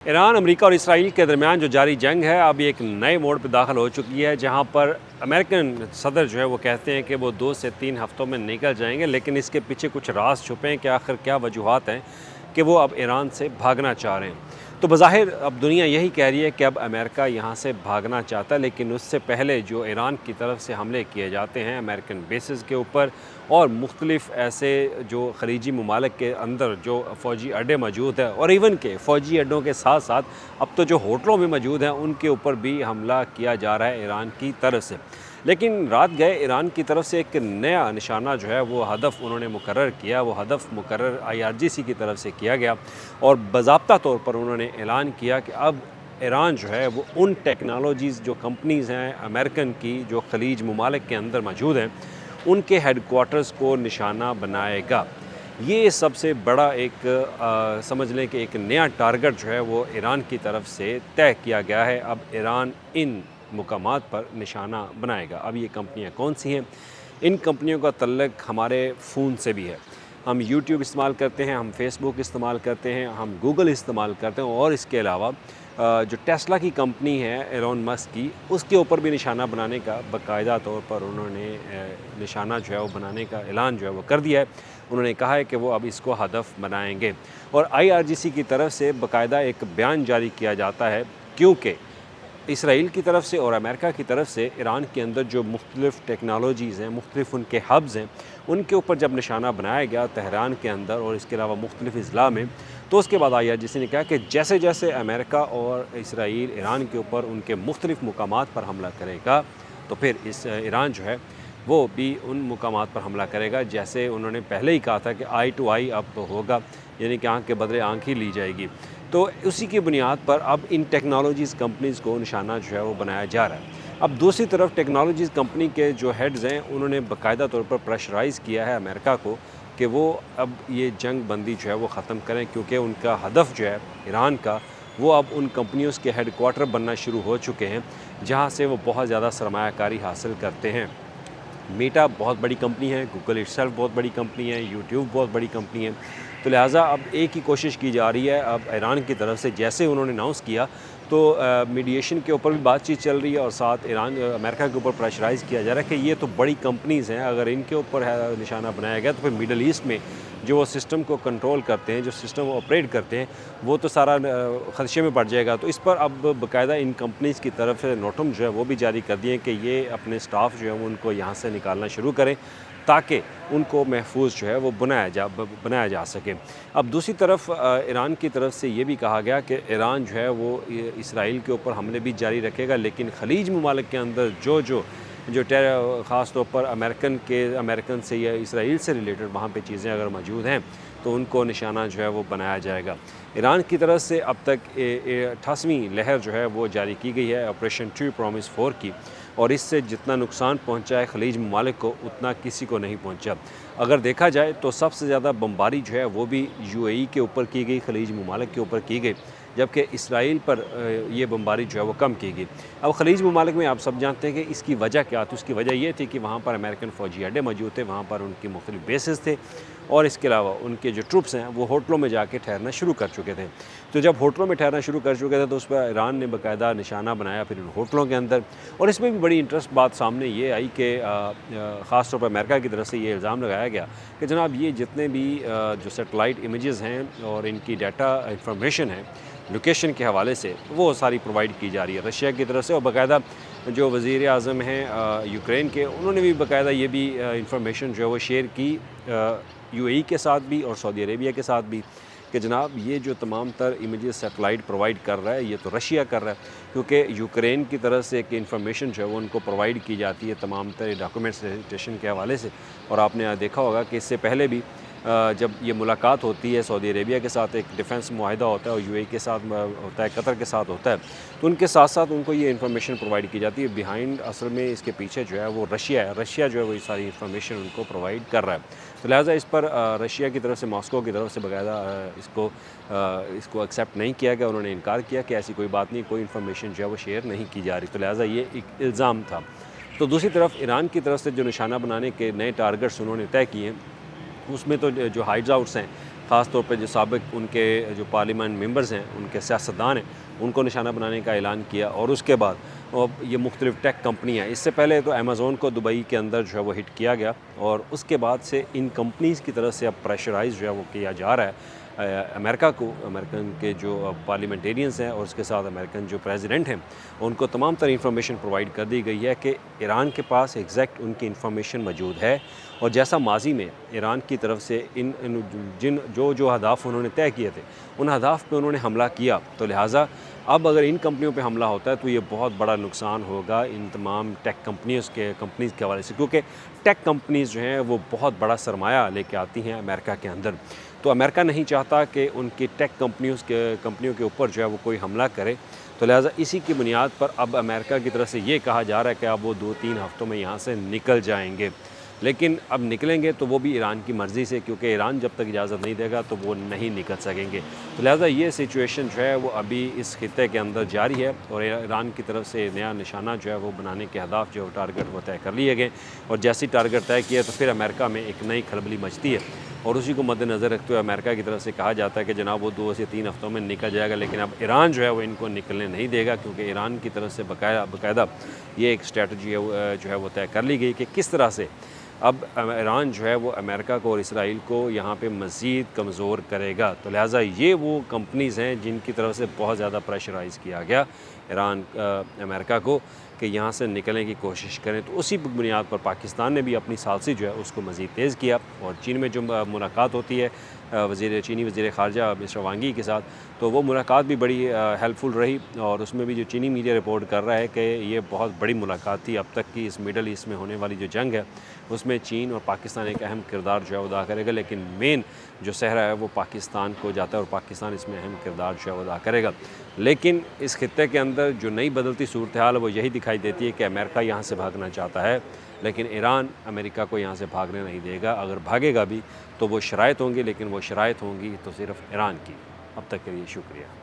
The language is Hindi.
ईरान, अमेरिका और इसराइल के दरमियान जो जारी जंग है अब एक नए मोड़ पर दाखिल हो चुकी है, जहां पर अमेरिकन सदर जो है वो कहते हैं कि वो 2 से 3 हफ्तों में निकल जाएंगे, लेकिन इसके पीछे कुछ राज छुपे हैं कि आखिर क्या वजूहात हैं कि वो अब ईरान से भागना चाह रहे हैं। तो बज़ाहिर अब दुनिया यही कह रही है कि अब अमेरिका यहाँ से भागना चाहता है, लेकिन उससे पहले जो ईरान की तरफ से हमले किए जाते हैं अमेरिकन बेसिस के ऊपर और मुख्तलिफ़ ऐसे जो ख़लीजी ममालिक के अंदर जो फ़ौजी अड्डे मौजूद हैं और इवन के फ़ौजी अड्डों के साथ साथ अब तो जो होटलों में मौजूद हैं उनके ऊपर भी हमला किया जा रहा है ईरान की तरफ से। लेकिन रात गए ईरान की तरफ से एक नया निशाना जो है वो हदफ उन्होंने मुकर्रर किया। वो हदफ मुकर्रर IRGC की तरफ से किया गया और बाज़ाब्ता तौर पर उन्होंने ऐलान किया कि अब ईरान जो है वो उन टेक्नोलॉजीज़ जो कंपनीज़ हैं अमेरिकन की जो ख़लीज ममालिक के अंदर मौजूद हैं उनके हेडक्वार्टर्स को निशाना बनाएगा। ये सबसे बड़ा एक समझ लें कि एक नया टारगेट जो है वो ईरान की तरफ से तय किया गया है। अब ईरान इन मुकामात पर निशाना बनाएगा। अब ये कंपनियां कौन सी हैं? इन कंपनियों का तल्लुक़ हमारे फ़ोन से भी है। हम यूट्यूब इस्तेमाल करते हैं, हम फेसबुक इस्तेमाल करते हैं, हम गूगल इस्तेमाल करते हैं और इसके अलावा जो टेस्ला की कंपनी है एलोन मस्क की, उसके ऊपर भी निशाना बनाने का बाकायदा तौर पर उन्होंने निशाना जो है वो बनाने का ऐलान जो है वो कर दिया है। उन्होंने कहा है कि वो अब इसको हदफ बनाएंगे और IRGC की तरफ से बाकायदा एक बयान जारी किया जाता है, क्योंकि इसराइल की तरफ से और अमेरिका की तरफ से ईरान के अंदर जो मुख्तलिफ़ टेक्नोलॉजीज़ हैं, मुख्तलिफ़ उनके हब्स हैं, उनके ऊपर जब निशाना बनाया गया तेहरान के अंदर और इसके अलावा मुख्तलिफ़ अज़ला में, तो उसके बाद IRGC ने कहा कि जैसे जैसे अमेरिका और इसराइल ईरान के ऊपर उनके मुख्तलिफ़ मुकामात पर हमला करेगा तो फिर इस ईरान जो है वो भी उन मुकामात पर हमला करेगा। जैसे उन्होंने पहले ही कहा था कि आई टू आई अब होगा, यानी कि आँख के बदले आँख ही ली जाएगी। तो उसी की बुनियाद पर अब इन टेक्नोलॉजीज़ कंपनीज़ को निशाना जो है वो बनाया जा रहा है। अब दूसरी तरफ टेक्नोलॉजीज़ कंपनी के जो हेड्स हैं उन्होंने बाकायदा तौर पर प्रेशराइज़ किया है अमेरिका को कि वो अब ये जंग बंदी जो है वो ख़त्म करें, क्योंकि उनका हदफ जो है ईरान का वो अब उन कंपनियों के हेडक्वार्टर बनना शुरू हो चुके हैं जहाँ से वो बहुत ज़्यादा सरमायाकारी हासिल करते हैं। मेटा बहुत बड़ी कंपनी है, गूगल इटसेल्फ बहुत बड़ी कंपनी है, यूट्यूब बहुत बड़ी कंपनी है। तो लिहाजा अब एक ही कोशिश की जा रही है अब ईरान की तरफ से, जैसे उन्होंने अनाउंस किया तो मीडिएशन के ऊपर भी बातचीत चल रही है और साथ अमेरिका के ऊपर प्रेशराइज़ किया जा रहा है कि ये तो बड़ी कंपनीज़ हैं, अगर इनके ऊपर है निशाना बनाया गया तो फिर मिडल ईस्ट में जो वो सिस्टम को कंट्रोल करते हैं, जो सिस्टम ऑपरेट करते हैं, वो तो सारा ख़दशे में पड़ जाएगा। तो इस पर अब बाकायदा इन कंपनीज़ की तरफ से नोटम जो है वो भी जारी कर दिए कि ये अपने स्टाफ जो है उनको यहाँ से निकालना शुरू करें ताकि उनको महफूज जो है वो बनाया जा सके। अब दूसरी तरफ ईरान की तरफ से ये भी कहा गया कि ईरान जो है वो इसराइल के ऊपर हमले भी जारी रखेगा, लेकिन ख़लीज ममालिक के अंदर जो ख़ास तौर पर अमेरिकन से या इसराइल से रिलेटेड वहाँ पे चीज़ें अगर मौजूद हैं तो उनको निशाना जो है वो बनाया जाएगा। ईरान की तरफ से अब तक 88वीं लहर जो है वो जारी की गई है ऑपरेशन ट्रू प्रॉमिस 4 की, और इससे जितना नुकसान पहुंचा है ख़लीज ममालिक को उतना किसी को नहीं पहुंचा। अगर देखा जाए तो सबसे ज़्यादा बमबारी जो है वो भी UAE के ऊपर की गई, ख़लीज ममालिक के ऊपर की गई, जबकि इसराइल पर ये बमबारी जो है वो कम की गई। अब ख़लीज ममालिक में आप सब जानते हैं कि इसकी वजह क्या थी। उसकी वजह ये थी कि वहाँ पर अमेरिकन फ़ौजी अड्डे मौजूद थे, वहाँ पर उनके मुख्तलिफ बेसेस थे और इसके अलावा उनके जो ट्रुप्स हैं वो होटलों में जाके ठहरना शुरू कर चुके थे। तो जब होटलों में ठहरना शुरू कर चुके थे तो उस पर ईरान ने बाकायदा निशाना बनाया फिर उन होटलों के अंदर, और इसमें भी बड़ी इंटरेस्ट बात सामने ये आई कि ख़ास तौर पर अमेरिका की तरफ से ये इल्ज़ाम लगाया गया कि जनाब ये जितने भी जो सेटेलाइट इमेजेस हैं और इनकी डाटा इंफॉर्मेशन है लोकेशन के हवाले से वो सारी प्रोवाइड की जा रही है रशिया की तरफ से। और बाकायदा जो वज़ीर आज़म हैं यूक्रेन के, उन्होंने भी बाकायदा ये भी इंफॉर्मेशन जो है वो शेयर की UAE के साथ भी और सऊदी अरेबिया के साथ भी कि जनाब ये जो तमाम तर इमेजेस सेटेलाइट प्रोवाइड कर रहा है ये तो रशिया कर रहा है, क्योंकि यूक्रेन की तरफ से एक इन्फॉर्मेशन जो है वो उनको प्रोवाइड की जाती है तमाम तर डॉक्यूमेंट्स रजिस्ट्रेशन के हवाले से। और आपने देखा होगा कि इससे पहले भी जब ये मुलाकात होती है सऊदी अरेबिया के साथ एक डिफेंस मुआहिदा होता है और UAE के साथ होता है, कतर के साथ होता है, तो उनके साथ साथ उनको ये इन्फॉर्मेशन प्रोवाइड की जाती है। बिहाइंड असल में इसके पीछे जो है वो रशिया है, रशिया जो है वो ये सारी इन्फॉर्मेशन उनको प्रोवाइड कर रहा है। तो लिहाजा इस पर रशिया की तरफ से मॉस्को की तरफ से बाकायदा इसको एक्सेप्ट नहीं किया गया। उन्होंने इनकार किया कि ऐसी कोई बात नहीं, कोई इन्फॉर्मेशन जो है वो शेयर नहीं की जा रही। तो लिहाजा ये एक इल्ज़ाम था। तो दूसरी तरफ ईरान की तरफ से जो निशाना बनाने के नए टारगेट्स उन्होंने तय किए हैं उसमें तो जो हाइड्स आउट्स हैं ख़ास तौर पे जो साबिक़ उनके जो पार्लियामेंट मेंबर्स हैं, उनके सियासतदान हैं, उनको निशाना बनाने का ऐलान किया। और उसके बाद ये मुख्तलिफ़ टेक कंपनियाँ, इससे पहले तो अमेज़न को दुबई के अंदर जो है वो हिट किया गया, और उसके बाद से इन कंपनीज़ की तरफ से अब प्रेशराइज़ जो है वो किया जा रहा है अमेरिका को। अमेरिकन के जो पार्लियामेंटेरियंस हैं और उसके साथ अमेरिकन जो प्रेसिडेंट हैं, उनको तमाम तरह इंफॉर्मेशन प्रोवाइड कर दी गई है कि ईरान के पास एग्जैक्ट उनकी इंफॉर्मेशन मौजूद है, और जैसा माजी में ईरान की तरफ से इन जो अहदाफ उन्होंने तय किए थे, उन अहदाफ पे उन्होंने हमला किया, तो लिहाजा अब अगर इन कंपनियों पे हमला होता है तो ये बहुत बड़ा नुकसान होगा इन तमाम टेक कंपनीज़ के हवाले से, क्योंकि टेक कंपनीज़ जो हैं वो बहुत बड़ा सरमाया लेके आती हैं अमेरिका के अंदर। तो अमेरिका नहीं चाहता कि उनकी टेक कंपनियों के ऊपर जो है वो कोई हमला करे, तो लिहाजा इसी की बुनियाद पर अब अमेरिका की तरफ से ये कहा जा रहा है कि अब वो 2-3 हफ़्तों में यहाँ से निकल जाएंगे। लेकिन अब निकलेंगे तो वो भी ईरान की मर्ज़ी से, क्योंकि ईरान जब तक इजाज़त नहीं देगा तो वो नहीं निकल सकेंगे। तो लिहाजा ये सिचुएशन जो है वो अभी इस खित्ते के अंदर जारी है, और ईरान की तरफ से नया निशाना जो है वो बनाने के अहदाफ जो टारगेट वो तय कर लिए गए, और जैसे टारगेट तय किया तो फिर अमेरिका में एक नई खलबली मचती है, और उसी को मद्देनज़र रखते हुए अमेरिका की तरफ से कहा जाता है कि जनाब वो 2 से 3 हफ़्तों में निकल जाएगा। लेकिन अब ईरान जो है वो इनको निकलने नहीं देगा, क्योंकि ईरान की तरफ से बाकायदा ये एक स्ट्रेटजी है जो है वो तय कर ली गई कि किस तरह से अब ईरान जो है वो अमेरिका को और इसराइल को यहाँ पे मज़ीद कमज़ोर करेगा। तो लिहाजा ये वो कंपनीज़ हैं जिनकी तरफ से बहुत ज़्यादा प्रेशराइज़ किया गया ईरान अमेरिका को कि यहाँ से निकलने की कोशिश करें। तो उसी बुनियाद पर पाकिस्तान ने भी अपनी सालसी जो है उसको मज़ीद तेज़ किया, और चीन में जो मुलाकात होती है चीनी वज़ीर ख़ारजा मिस्टर वांगी के साथ, तो वो मुलाकात भी बड़ी हेल्पफुल रही, और उसमें भी जो चीनी मीडिया रिपोर्ट कर रहा है कि ये बहुत बड़ी मुलाकात थी अब तक की इस मिडल ईस्ट में होने वाली जो जंग है उसमें चीन और पाकिस्तान एक अहम किरदार जो है अदा करेगा, लेकिन मेन जो सहरा है वो पाकिस्तान को जाता है, और पाकिस्तान इसमें अहम किरदार जो है अदा करेगा। लेकिन इस खित्ते के अंदर जो नई बदलती सूरत हाल है वो यही दिखाई देती है कि अमेरिका यहाँ से भागना चाहता है, लेकिन ईरान अमेरिका को यहाँ से भागने नहीं देगा। अगर भागेगा भी तो वो शराइत होंगी, लेकिन वो शराइत होंगी तो सिर्फ़ ईरान की। अब तक के लिए शुक्रिया।